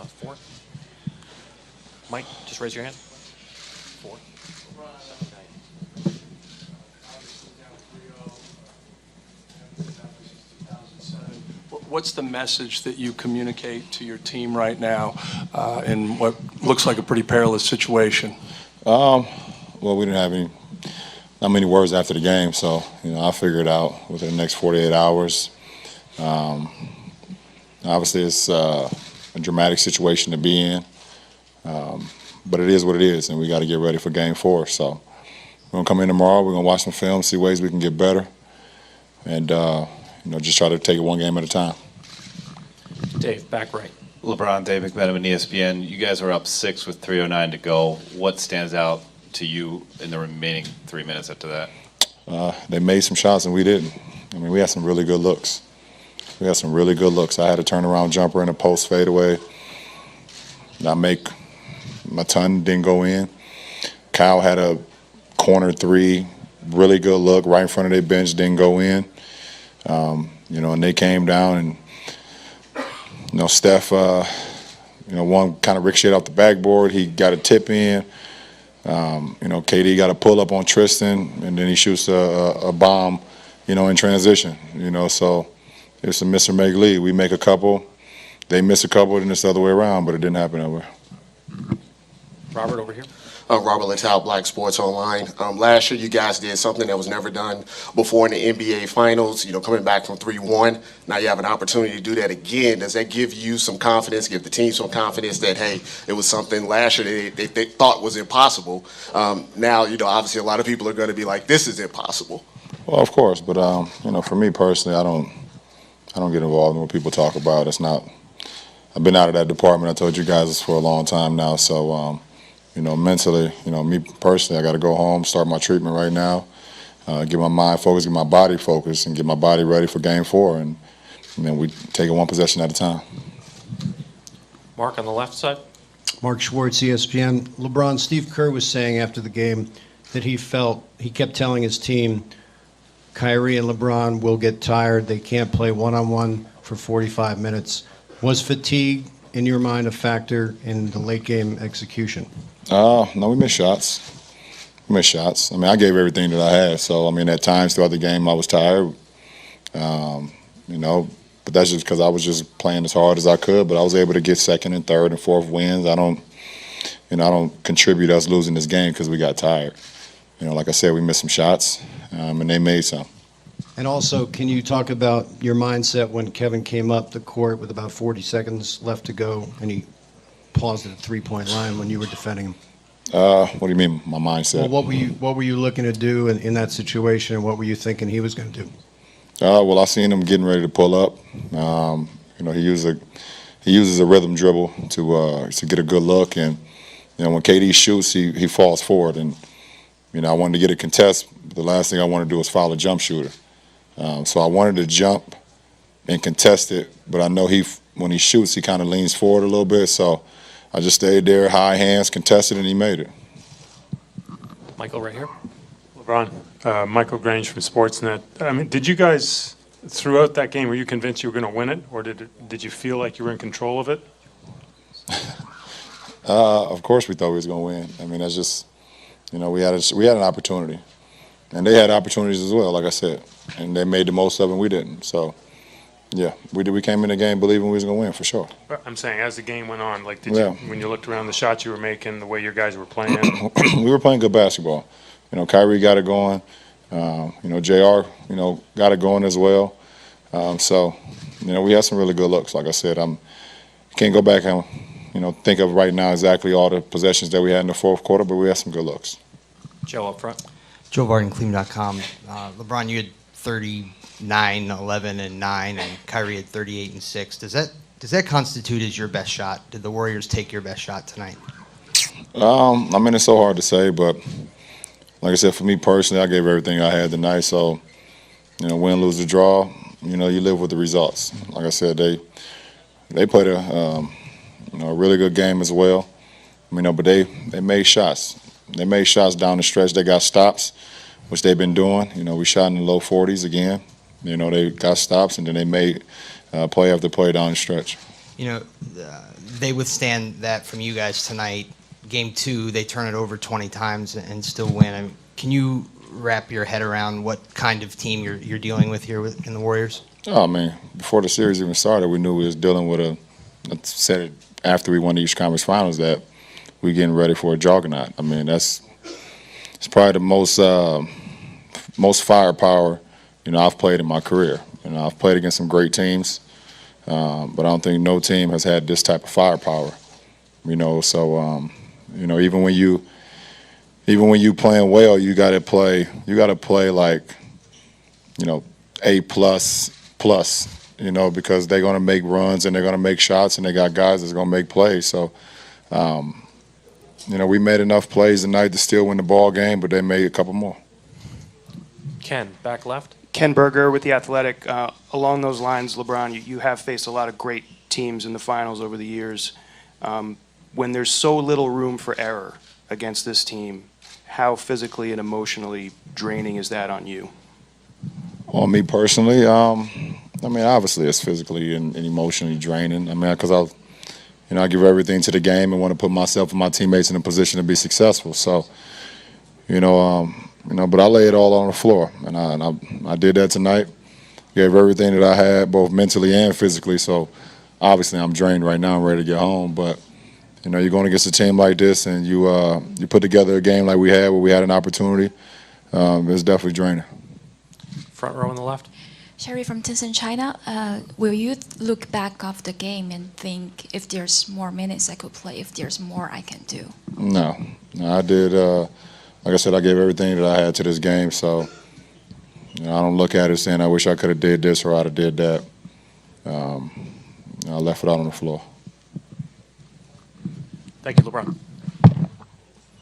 Four. Mike, just raise your hand. Four. What's the message that you communicate to your team right now in what looks like a pretty perilous situation? Well, we didn't have not many words after the game, so I'll figure it out within the next 48 hours. Obviously, it's a dramatic situation to be in, but it is what it is, and we got to get ready for Game 4. So we're gonna come in tomorrow. We're gonna watch some film, see ways we can get better, and just try to take it one game at a time. Dave, back right. LeBron, Dave McMenamin, ESPN. You guys are up 6 with 3:09 to go. What stands out to you in the remaining 3 minutes after that? They made some shots and we didn't. I mean, we had some really good looks. I had a turnaround jumper and a post fadeaway. My ton didn't go in. Kyle had a corner three, really good look right in front of their bench, didn't go in. And they came down and, Steph, one kind of ricocheted off the backboard. He got a tip in. KD got a pull up on Tristan, and then he shoots a bomb, in transition. So it's a miss or make lead. We make a couple, they miss a couple, and it's the other way around, but it didn't happen that way. Robert over here. Robert Littell, Black Sports Online. Last year, you guys did something that was never done before in the NBA Finals, coming back from 3-1. Now you have an opportunity to do that again. Does that give you some confidence, give the team some confidence that, hey, it was something last year they thought was impossible? Now, obviously a lot of people are going to be like, this is impossible. Well, of course, but, for me personally, I don't get involved in what people talk about. I've been out of that department. I told you guys this for a long time now, so, mentally, me personally, I got to go home, start my treatment right now, get my mind focused, get my body focused, and get my body ready for Game 4. And then we take it one possession at a time. Mark on the left side. Mark Schwartz, ESPN. LeBron, Steve Kerr was saying after the game that he kept telling his team, Kyrie and LeBron will get tired. They can't play one-on-one for 45 minutes. Was fatigue, in your mind, a factor in the late game execution? No, we missed shots. I mean, I gave everything that I had. So, at times throughout the game, I was tired. But that's just because I was just playing as hard as I could. But I was able to get second and third and fourth wins. I don't contribute us losing this game because we got tired. Like I said, we missed some shots, and they made some. And also, can you talk about your mindset when Kevin came up the court with about 40 seconds left to go and he paused at the three-point line when you were defending him? What do you mean, my mindset? Well, what were you looking to do in that situation, and what were you thinking he was going to do? Well, I seen him getting ready to pull up. He uses a rhythm dribble to get a good look, and when KD shoots, he falls forward, and I wanted to get a contest. But the last thing I wanted to do was foul a jump shooter. So I wanted to jump and contest it, but I know when he shoots, he kind of leans forward a little bit. So I just stayed there, high hands, contested, and he made it. Michael right here. LeBron, Michael Grange from Sportsnet. Did you guys, throughout that game, were you convinced you were going to win it, or did you feel like you were in control of it? Of course we thought we was going to win. That's just, we had an opportunity. And they had opportunities as well, like I said. And they made the most of it, and we didn't. So, yeah, we came in the game believing we was going to win, for sure. But I'm saying, as the game went on, when you looked around the shots you were making, the way your guys were playing? We were playing good basketball. Kyrie got it going. JR, got it going as well. We had some really good looks. Like I said, can't go back and, think of right now exactly all the possessions that we had in the fourth quarter, but we had some good looks. Joe up front. Joe Varden, Cleveland.com. LeBron, you had 39, 11, and 9, and Kyrie had 38 and 6. Does that constitute as your best shot? Did the Warriors take your best shot tonight? It's so hard to say, but like I said, for me personally, I gave everything I had tonight. So, win, lose, or draw, you live with the results. Like I said, they played a really good game as well. But they made shots. They made shots down the stretch. They got stops, which they've been doing. We shot in the low 40s again. They got stops, and then they made play after play down the stretch. You know, they withstand that from you guys tonight. Game 2, they turn it over 20 times and still win. I mean, can you wrap your head around what kind of team you're dealing with here in the Warriors? Oh, man, before the series even started, we knew we was dealing with I said it after we won the East Conference Finals, that we getting ready for a juggernaut. I mean, it's probably the most firepower, I've played in my career. I've played against some great teams, but I don't think no team has had this type of firepower. So even when you playing well, you got to play like A plus, because they're going to make runs and they're going to make shots and they got guys that's going to make plays. So, we made enough plays tonight to still win the ball game, but they made a couple more. Ken, back left. Ken Berger with The Athletic. Along those lines, LeBron, you have faced a lot of great teams in the finals over the years. When there's so little room for error against this team, how physically and emotionally draining is that on you? On me personally, obviously it's physically and emotionally draining. Because I give everything to the game and want to put myself and my teammates in a position to be successful. So, but I lay it all on the floor, and I did that tonight. Gave everything that I had, both mentally and physically. So, obviously, I'm drained right now. I'm ready to get home. But you're going against a team like this, and you put together a game like we had, where we had an opportunity. It's definitely draining. Front row on the left. Sherry from Tencent China. Will you look back of the game and think, if there's more minutes I could play, if there's more I can do? No, I did. Like I said, I gave everything that I had to this game. So I don't look at it saying I wish I could have did this or I'd have did that. I left it out on the floor. Thank you, LeBron.